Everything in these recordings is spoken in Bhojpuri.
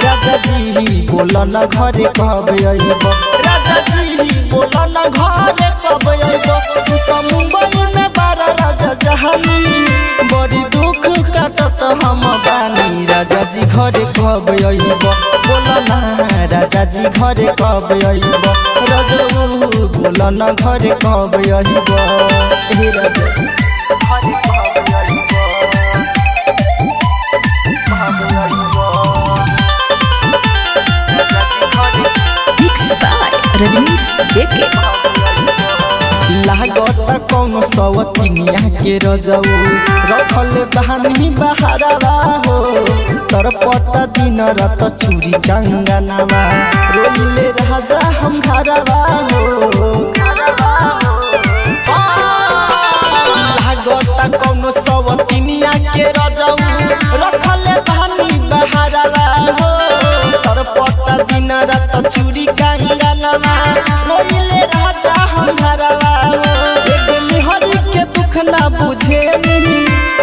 राजा जी बोला न घरे कब अइब राजा जी बोला न घरे कब अइब तू तो मुंबई में बारा राजा जहानी बड़ी दुख काटत हम बानी राजा जी घरे कब अइब बोला ना राजा जी घरे कब अइब रजऊ बोला न घरे कब अइब हे राजा घरे कब अइब लागत कौन सवतिनिया के रजऊ रखल बहानी बहारवा हो तर पता दिन रात चूरी कंगनवा रोइले राजा हम घरवा हो लागत कौन सवतिनिया के रजऊ रखल बहानी बहारवा हो तर पता दिन रात चूरी कंगनवा रोइले राजा हम घरवा ना बुझे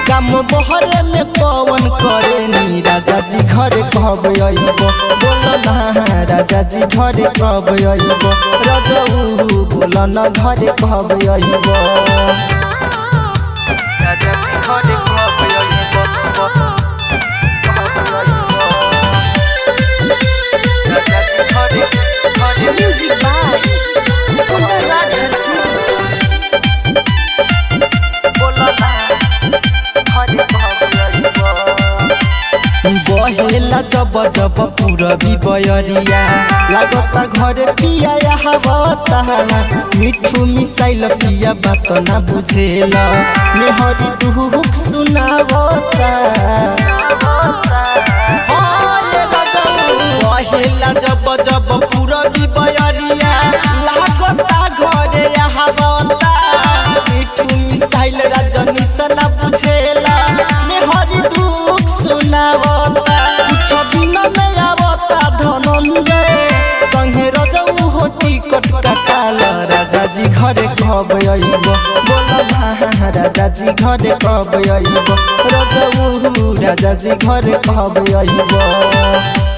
काम बहरे में पवन करे नी राजा जी घरे कब अइब बोल ना राजा जी घरे कब अइब रजऊ बोल न घरे कब अइब राजा जी घरे कब अइब राजा जी घरे म्यूजिक बाय कुंदन राज हरसी बहेला जब जब पूरबी बयरिया लागता घरे पिया हवता मिठू मिसाइल पिया बात ना बुझेला मेहरी दुख सुनावता बहेला जब जब पूरबी बयरिया लागता घरे हवता मिठू मिसाइल रजनी सना बुझेला मेहरी दुख सुनावता कुछ दिन में आवता धनंजय संगे रजऊ हो टिकट कटाल राजा जी घरे कब अइब बोल ना राजा जी घरे कब अइब रजऊ राजा जी घरे कब अइब।